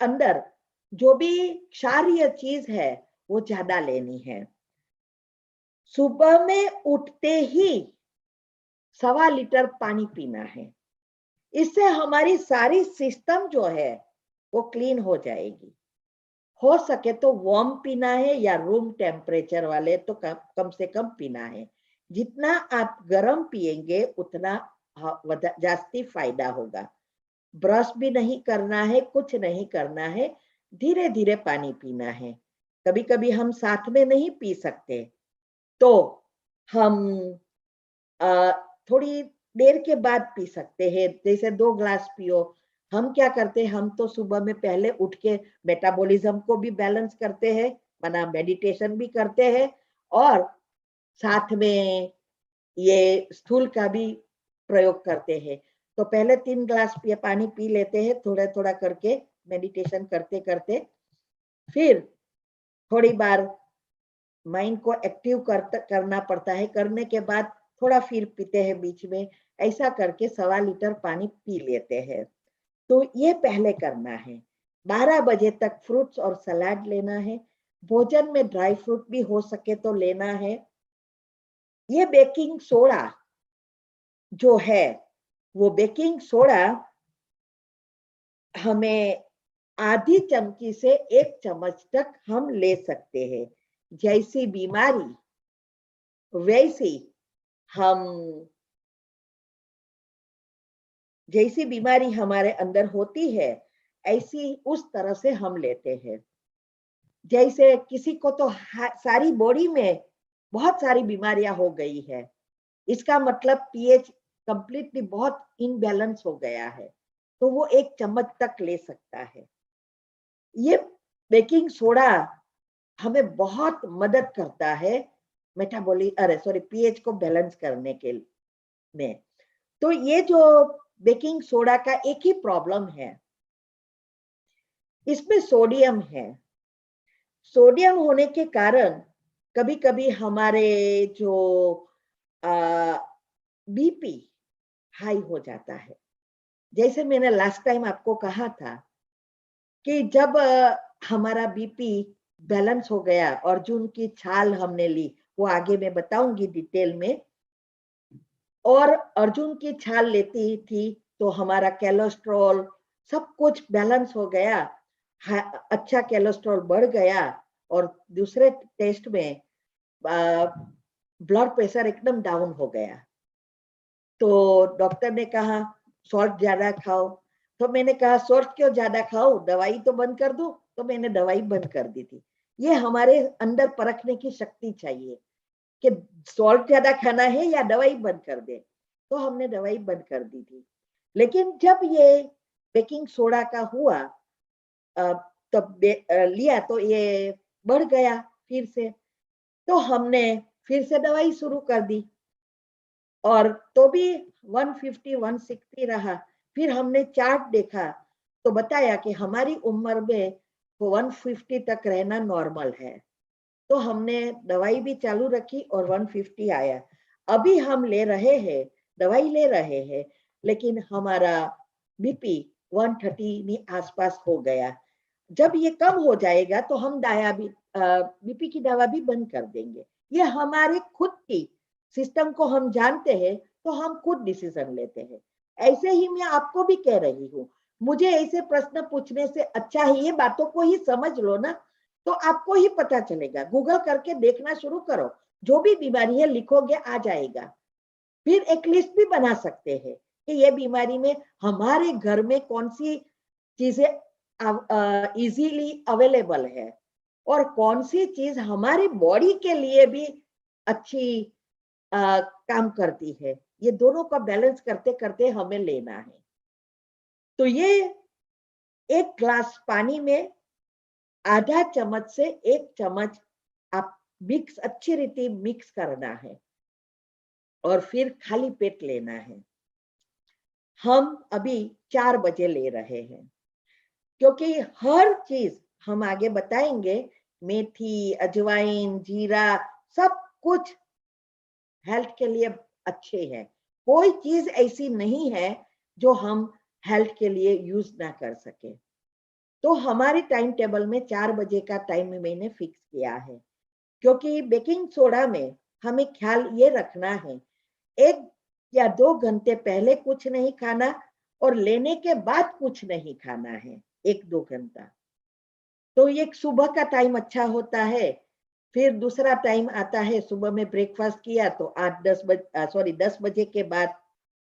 अंदर जो भी क्षारीय चीज है, वो ज्यादा लेनी है। सुबह में उठते ही 1.25 लीटर पानी पीना है। इससे हमारी सारी सिस्टम जो है वो क्लीन हो जाएगी। हो सके तो वार्म पीना है, या रूम टेम्परेचर वाले तो कम से कम पीना है। जितना आप गर्म पिएंगे उतना जास्ती फायदा होगा। ब्रश भी नहीं करना है, कुछ नहीं करना है, धीरे धीरे पानी पीना है। कभी कभी हम साथ में नहीं पी सकते, तो हम थोड़ी देर के बाद पी सकते हैं। जैसे 2 ग्लास पियो। हम क्या करते हैं, हम तो सुबह में पहले उठ के मेटाबॉलिज्म को भी बैलेंस करते हैं, माना मेडिटेशन भी करते हैं, और साथ में ये स्थूल का भी प्रयोग करते हैं। तो पहले 3 ग्लास पानी पी लेते हैं, थोड़ा थोड़ा करके मेडिटेशन करते करते। फिर थोड़ी बार माइंड को एक्टिव करना पड़ता है, करने के बाद थोड़ा फिर पीते हैं बीच में। ऐसा करके 1.25 लीटर पानी पी लेते हैं। तो ये पहले करना है। 12 बजे तक फ्रूट्स और सलाद लेना है। भोजन में ड्राई फ्रूट भी हो सके तो लेना है। ये बेकिंग सोडा जो है, वो बेकिंग सोडा हमें आधी चमची से 1 चम्मच तक हम ले सकते हैं। जैसी बीमारी वैसी हम जैसी बीमारी हमारे अंदर होती है, ऐसी उस तरह से हम लेते हैं। जैसे किसी को तो सारी बॉडी में बहुत सारी बीमारियां हो गई है, इसका मतलब पीएच कंप्लीटली बहुत इनबैलेंस हो गया है, तो वो 1 चम्मच तक ले सकता है। ये बेकिंग सोडा हमें बहुत मदद करता है पीएच को बैलेंस करने के में। तो ये जो बेकिंग सोडा का एक ही प्रॉब्लम है, इसमें सोडियम है। सोडियम होने के कारण कभी कभी हमारे जो बीपी हाई हो जाता है। जैसे मैंने लास्ट टाइम आपको कहा था कि जब हमारा बीपी बैलेंस हो गया। अर्जुन की छाल हमने ली, वो आगे मैं बताऊंगी डिटेल में। और अर्जुन की छाल लेती थी तो हमारा कोलेस्ट्रॉल सब कुछ बैलेंस हो गया, अच्छा कोलेस्ट्रॉल बढ़ गया। और दूसरे टेस्ट में ब्लड प्रेशर एकदम डाउन हो गया। तो डॉक्टर ने कहा सॉल्ट ज्यादा खाओ। तो मैंने कहा सॉल्ट क्यों ज्यादा खाओ, दवाई तो बंद कर दो। तो मैंने दवाई बंद कर दी थी। ये हमारे अंदर परखने की शक्ति चाहिए कि सॉल्ट ज्यादा खाना है या दवाई बंद कर दे। तो हमने दवाई बंद कर दी थी। लेकिन जब ये बेकिंग सोडा का हुआ तब लिया तो ये बढ़ गया फिर से। तो हमने फिर से दवाई शुरू कर दी और तो भी 150 160 रहा। फिर हमने चार्ट देखा तो बताया कि हमारी उम्र में 150 तक रहना नॉर्मल है। तो हमने दवाई भी चालू रखी और 150 आया। अभी हम ले रहे हैं, दवाई ले रहे हैं, लेकिन हमारा बीपी 130 आसपास हो गया। जब ये कम हो जाएगा तो हम बीपी की दवा भी बंद कर देंगे। ये हमारे खुद की सिस्टम को हम जानते हैं तो हम खुद डिसीजन लेते हैं। ऐसे ही मैं आपको भी कह रही हूँ, मुझे ऐसे प्रश्न पूछने से अच्छा है ये बातों को ही समझ लो ना, तो आपको ही पता चलेगा। गूगल करके देखना शुरू करो, जो भी बीमारी है लिखोगे आ जाएगा। फिर एक लिस्ट भी बना सकते हैं कि ये बीमारी में हमारे घर में कौन सी चीजें इजीली अवेलेबल है और कौन सी चीज हमारी बॉडी के लिए भी अच्छी काम करती है। ये दोनों का बैलेंस करते करते हमें लेना है। तो ये एक ग्लास पानी में आधा चम्मच से 1 चम्मच आप मिक्स अच्छी रीति मिक्स करना है और फिर खाली पेट लेना है। हम अभी 4 बजे ले रहे हैं क्योंकि हर चीज हम आगे बताएंगे, मेथी, अजवाइन, जीरा सब कुछ हेल्थ के लिए अच्छे हैं। कोई चीज ऐसी नहीं है जो हम हेल्थ के लिए यूज ना कर सके। तो हमारे टाइम टेबल में 4 बजे का टाइम मैंने फिक्स किया है क्योंकि बेकिंग सोडा में हमें ख्याल ये रखना है 1 या 2 घंटे पहले कुछ नहीं खाना और लेने के बाद कुछ नहीं खाना है 1-2 घंटा। तो एक सुबह का टाइम अच्छा होता है। फिर दूसरा टाइम आता है सुबह में ब्रेकफास्ट किया तो 10 बजे के बाद,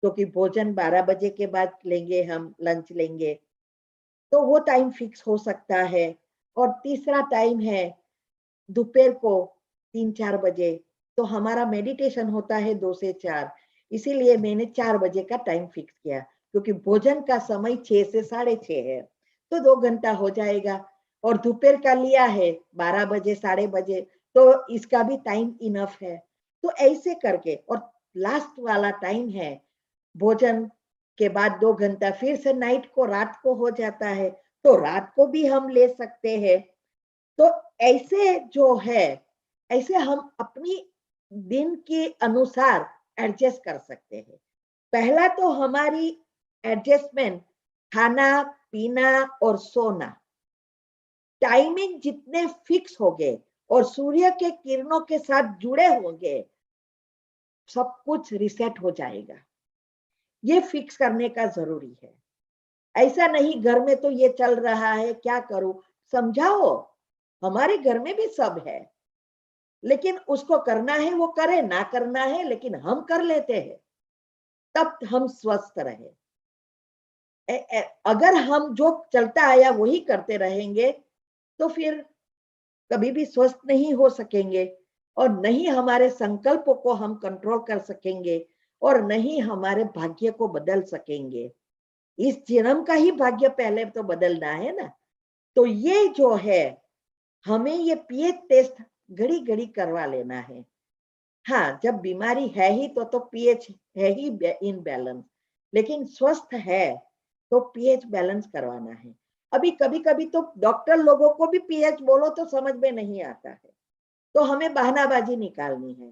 क्योंकि भोजन 12 बजे के बाद लेंगे, हम लंच लेंगे तो वो टाइम फिक्स हो सकता है। और तीसरा टाइम है दोपहर को 3-4 बजे, तो हमारा मेडिटेशन होता है 2 से 4। इसीलिए मैंने 4 बजे का टाइम फिक्स किया क्योंकि भोजन का समय 6 से 6:30 है, तो 2 घंटा हो जाएगा। और दोपहर का लिया है 12 बजे 12:30, तो इसका भी टाइम इनफ है। तो ऐसे करके, और लास्ट वाला टाइम है भोजन के बाद 2 घंटा, फिर से नाइट को रात को हो जाता है, तो रात को भी हम ले सकते हैं। तो ऐसे जो है, ऐसे हम अपनी दिन के अनुसार एडजस्ट कर सकते हैं। पहला तो हमारी एडजस्टमेंट खाना पीना और सोना, टाइमिंग जितने फिक्स हो गए और सूर्य के किरणों के साथ जुड़े होंगे, सब कुछ रिसेट हो जाएगा। ये फिक्स करने का जरूरी है। ऐसा नहीं घर में तो ये चल रहा है क्या करूं, समझाओ हमारे घर में भी सब है, लेकिन उसको करना है वो करे, ना करना है लेकिन हम कर लेते हैं, तब हम स्वस्थ रहे। अगर हम जो चलता आया वही करते रहेंगे तो फिर कभी भी स्वस्थ नहीं हो सकेंगे और नहीं हमारे संकल्पों को हम कंट्रोल कर सकेंगे और नहीं हमारे भाग्य को बदल सकेंगे। इस जन्म का ही भाग्य पहले तो बदलना है ना। तो ये जो है, हमें ये पीएच टेस्ट घड़ी घड़ी करवा लेना है। हाँ, जब बीमारी है ही तो पीएच है ही इन बैलेंस, लेकिन स्वस्थ है तो पीएच बैलेंस करवाना है। अभी कभी कभी तो डॉक्टर लोगों को भी पीएच बोलो तो समझ में नहीं आता है, तो हमें बहानाबाजी निकालनी है।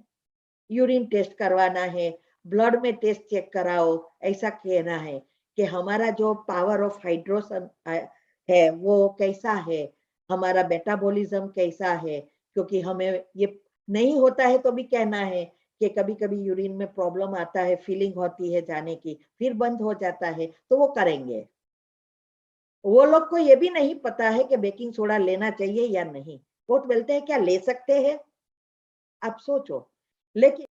यूरिन टेस्ट करवाना है, ब्लड में टेस्ट चेक कराओ, ऐसा कहना है कि हमारा जो पावर ऑफ हाइड्रोजन है वो कैसा है, हमारा मेटाबॉलिज्म कैसा है, क्योंकि हमें ये नहीं होता है तो भी कहना है कि कभी-कभी यूरिन में प्रॉब्लम आता है, फीलिंग होती है जाने की, फिर बंद हो जाता है, तो वो करेंगे। वो लोग को ये भी नहीं पता है कि बेकिंग सोडा लेना चाहिए या नहीं। वो बोलते हैं क्या ले सकते हैं? आप सोचो। लेकिन